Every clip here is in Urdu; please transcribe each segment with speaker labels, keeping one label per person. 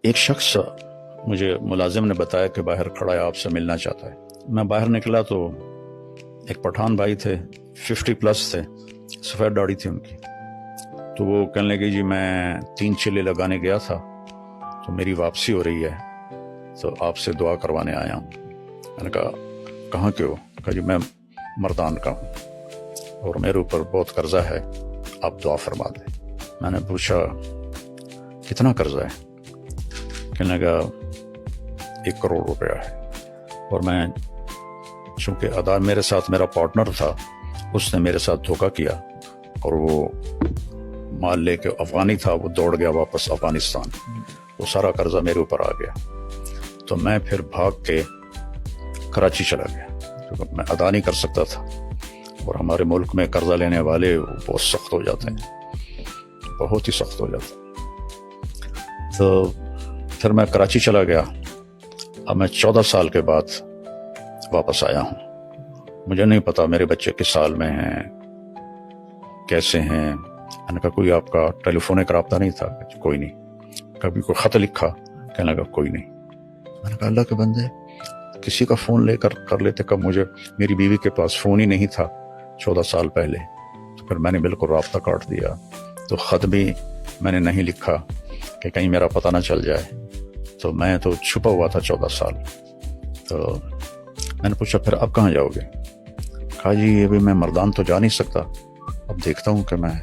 Speaker 1: ایک شخص مجھے ملازم نے بتایا کہ باہر کھڑا ہے، آپ سے ملنا چاہتا ہے۔ میں باہر نکلا تو ایک پٹھان بھائی تھے، 50+ تھے، سفید داڑھی تھی ان کی۔ تو وہ کہنے لگے جی میں 3 چلے لگانے گیا تھا تو میری واپسی ہو رہی ہے تو آپ سے دعا کروانے آیا ہوں۔ میں نے کہا کہاں کے ہو؟ کہا جی میں مردان کا ہوں اور میرے اوپر بہت قرضہ ہے، آپ دعا فرما دیں۔ میں نے پوچھا کتنا قرضہ ہے؟ کہنے لگا 1 کروڑ روپیہ ہے۔ اور میں چونکہ ادا میرے ساتھ میرا پارٹنر تھا، اس نے میرے ساتھ دھوکہ کیا اور وہ مال لے کے افغانی تھا، وہ دوڑ گیا واپس افغانستان، وہ سارا قرضہ میرے اوپر آ گیا۔ تو میں پھر بھاگ کے کراچی چلا گیا کیونکہ میں ادا نہیں کر سکتا تھا، اور ہمارے ملک میں قرضہ لینے والے بہت سخت ہو جاتے ہیں، بہت ہی سخت ہو جاتے ہیں۔ تو پھر میں کراچی چلا گیا۔ اب میں 14 سال کے بعد واپس آیا ہوں۔ مجھے نہیں پتا میرے بچے کس سال میں ہیں، کیسے ہیں۔ میں نے کہا کوئی آپ کا ٹیلی فونک رابطہ نہیں تھا؟ کوئی نہیں۔ کبھی کوئی خط لکھا؟ کہنے لگا کوئی نہیں۔ میں نے کہا اللہ کے بندے کسی کا فون لے کر لیتے، کب مجھے میری بیوی کے پاس فون ہی نہیں تھا 14 سال پہلے، تو پھر میں نے بالکل رابطہ کاٹ دیا۔ تو خط بھی میں نے نہیں لکھا کہ کہیں میرا پتہ نہ چل جائے، تو میں تو چھپا ہوا تھا 14 سال۔ تو میں نے پوچھا پھر اب کہاں جاؤ گے؟ کہا جی ابھی میں مردان تو جا نہیں سکتا، اب دیکھتا ہوں کہ میں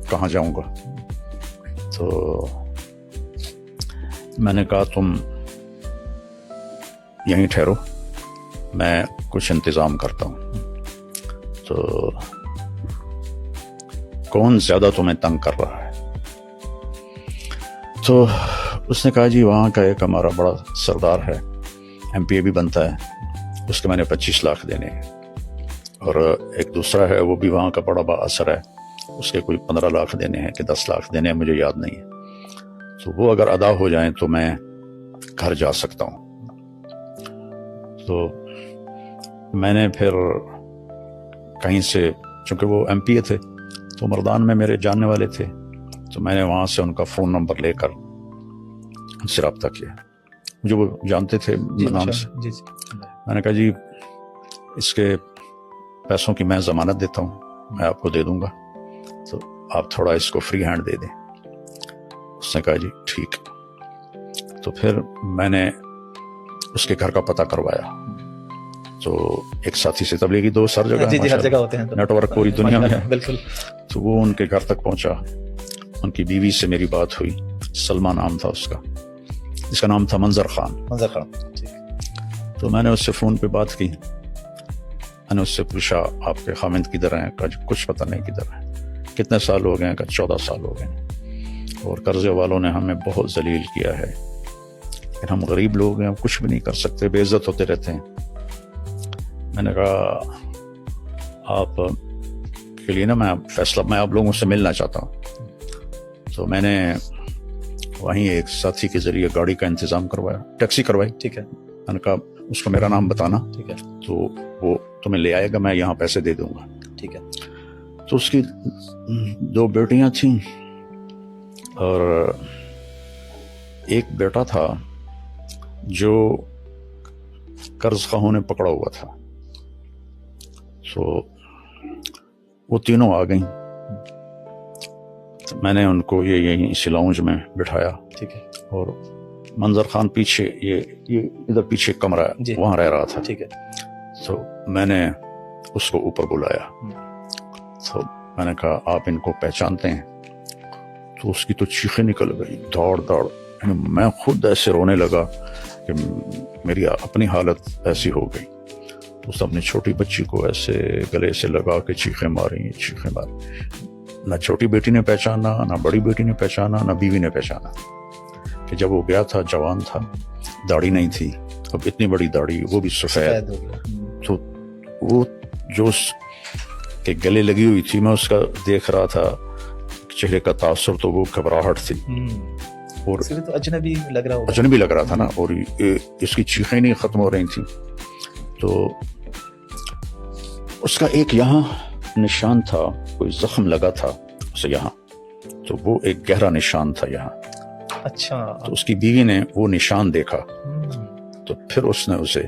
Speaker 1: کہاں جاؤں گا۔ تو میں نے کہا تم یہیں ٹھہرو، میں کچھ انتظام کرتا ہوں۔ تو کون زیادہ تمہیں تنگ کر رہا ہے؟ تو اس نے کہا جی وہاں کا ایک ہمارا بڑا سردار ہے، MP بھی بنتا ہے، اس کے میں نے 25 لاکھ دینے ہیں، اور ایک دوسرا ہے وہ بھی وہاں کا بڑا با اثر ہے، اس کے کوئی 15 لاکھ دینے ہیں کہ 10 لاکھ دینے ہیں، مجھے یاد نہیں ہے۔ تو وہ اگر ادا ہو جائیں تو میں گھر جا سکتا ہوں۔ تو میں نے پھر کہیں سے، چونکہ وہ MP تھے تو مردان میں میرے جاننے والے تھے، تو میں نے وہاں سے ان کا فون نمبر لے کر ان سے رابطہ کیا، مجھے وہ جانتے تھے نام سے۔ میں نے کہا جی اس کے پیسوں کی میں ضمانت دیتا ہوں، میں آپ کو دے دوں گا، تو آپ تھوڑا اس کو فری ہینڈ دے دیں۔ اس نے کہا جی ٹھیک۔ تو پھر میں نے اس کے گھر کا پتہ کروایا، تو ایک ساتھی سے تبلیغی دوست ہر جگہ
Speaker 2: ہر جگہ ہوتے ہیں،
Speaker 1: نیٹ ورک پوری دنیا میں ہے،
Speaker 2: بالکل۔
Speaker 1: تو وہ ان کے گھر تک پہنچا، ان کی بیوی سے میری بات ہوئی، سلمہ نام تھا اس کا، اس کا نام تھا منظر خان۔ تو میں نے اس سے فون پہ بات کی، میں نے اس سے پوچھا آپ کے خامند کدھر ہیں؟ کہا کچھ پتہ نہیں کدھر ہیں۔ کتنے سال ہو گئے ہیں؟ کہا 14 سال ہو گئے ہیں، اور قرضے والوں نے ہمیں بہت ذلیل کیا ہے، لیکن ہم غریب لوگ ہیں، ہم کچھ بھی نہیں کر سکتے، بے عزت ہوتے رہتے ہیں۔ میں نے کہا آپ کے لیے نا میں فیصلہ، میں آپ لوگوں سے ملنا چاہتا ہوں۔ تو میں نے وہیں ایک ساتھی کے ذریعے گاڑی کا انتظام کروایا، ٹیکسی کروائی۔
Speaker 2: ٹھیک ہے۔
Speaker 1: میں نے کہا اس کو میرا نام بتانا،
Speaker 2: ٹھیک ہے،
Speaker 1: تو وہ تمہیں لے آئے گا، میں یہاں پیسے دے دوں گا۔
Speaker 2: ٹھیک ہے۔
Speaker 1: تو اس کی 2 بیٹیاں تھیں اور ایک بیٹا تھا جو قرض خواہوں نے پکڑا ہوا تھا۔ تو وہ تینوں آ گئیں، میں نے ان کو یہیں اسی لاؤنج میں بٹھایا،
Speaker 2: ٹھیک ہے،
Speaker 1: اور منظر خان پیچھے یہ ادھر پیچھے کمرہ ہے، وہاں رہ رہا تھا۔
Speaker 2: ٹھیک ہے۔
Speaker 1: تو میں نے اس کو اوپر بلایا، تو میں نے کہا آپ ان کو پہچانتے ہیں؟ تو اس کی تو چیخیں نکل گئی، دوڑ دوڑ، میں خود ایسے رونے لگا کہ میری اپنی حالت ایسی ہو گئی۔ اس نے اپنی چھوٹی بچی کو ایسے گلے سے لگا کے چیخیں ماری، چیخیں ماری۔ نہ چھوٹی بیٹی نے پہچانا، نہ بڑی بیٹی نے پہچانا، نہ بیوی نے پہچانا کہ جب وہ گیا تھا جوان تھا، داڑھی نہیں تھی، اب اتنی بڑی داڑھی، وہ بھی سفید۔ تو وہ جو اس کے گلے لگی ہوئی تھی، میں اس کا دیکھ رہا تھا چہرے کا تاثر، تو وہ گھبراہٹ تھی، اور
Speaker 2: اجنبی لگ رہا ہوگا،
Speaker 1: اجنبی لگ رہا تھا نا، اور اس کی چیخیں نہیں ختم ہو رہی تھیں۔ تو اس کا ایک یہاں نشان تھا، کوئی زخم لگا تھا اسے یہاں، تو وہ ایک گہرا نشان تھا یہاں۔
Speaker 2: اچھا
Speaker 1: تو اس کی بیوی نے وہ نشان دیکھا تو پھر اس نے اسے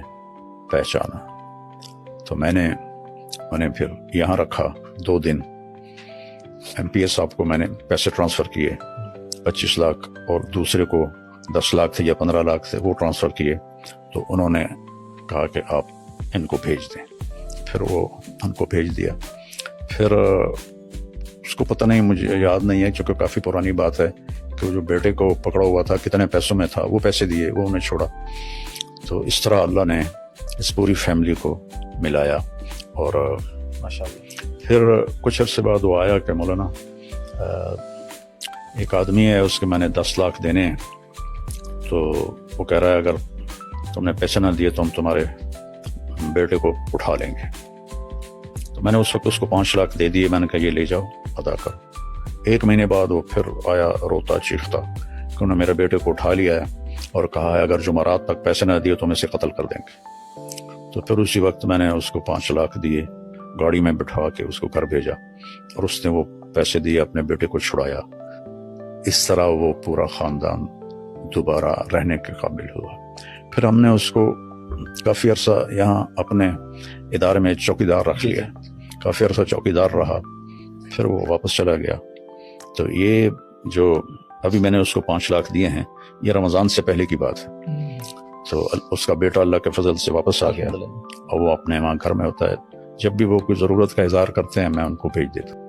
Speaker 1: پہچانا. تو میں نے انہیں پھر یہاں رکھا 2 دن. ایم پی ایس صاحب کو میں نے پیسے ٹرانسفر کیے 25 لاکھ اور دوسرے کو 10 لاکھ تھے یا 15 لاکھ تھے وہ ٹرانسفر کیے. تو انہوں نے کہا کہ آپ ان کو بھیج دیں. پھر وہ ان کو بھیج دیا. پھر اس کو پتہ نہیں, مجھے یاد نہیں ہے کیونکہ کافی پرانی بات ہے, کہ وہ جو بیٹے کو پکڑا ہوا تھا کتنے پیسوں میں تھا, وہ پیسے دیے, وہ انہیں چھوڑا. تو اس طرح اللہ نے اس پوری فیملی کو ملایا. اور
Speaker 2: ماشاءاللہ.
Speaker 1: پھر کچھ عرصے بعد وہ آیا کہ مولانا ایک آدمی ہے, اس کے میں نے 10 لاکھ دینے ہیں, تو وہ کہہ رہا ہے اگر تم نے پیسے نہ دیے تو ہم تمہارے بیٹے کو اٹھا لیں گے. تو میں نے اس وقت اس کو 5 لاکھ دے دیے. میں نے کہا یہ لے جاؤ ادا کرو. 1 مہینے بعد وہ پھر آیا روتا چیختا کہ انہوں نے میرے بیٹے کو اٹھا لیا ہے اور کہا ہے اگر جمعرات تک پیسے نہ دیے تو ہم اسے قتل کر دیں گے. تو پھر اسی وقت میں نے اس کو 5 لاکھ دیے, گاڑی میں بٹھا کے اس کو گھر بھیجا اور اس نے وہ پیسے دیے, اپنے بیٹے کو چھڑایا. اس طرح وہ پورا خاندان دوبارہ رہنے کے قابل ہوا. پھر ہم نے اس کو کافی عرصہ یہاں اپنے ادارے میں چوکیدار رکھ لیا. کافی عرصہ چوکیدار رہا, پھر وہ واپس چلا گیا. تو یہ جو ابھی میں نے اس کو 5 لاکھ دیے ہیں, یہ رمضان سے پہلے کی بات ہے. تو اس کا بیٹا اللہ کے فضل سے واپس آ گیا اور وہ اپنے وہاں گھر میں ہوتا ہے. جب بھی وہ کوئی ضرورت کا اظہار کرتے ہیں میں ان کو بھیج دیتا ہوں.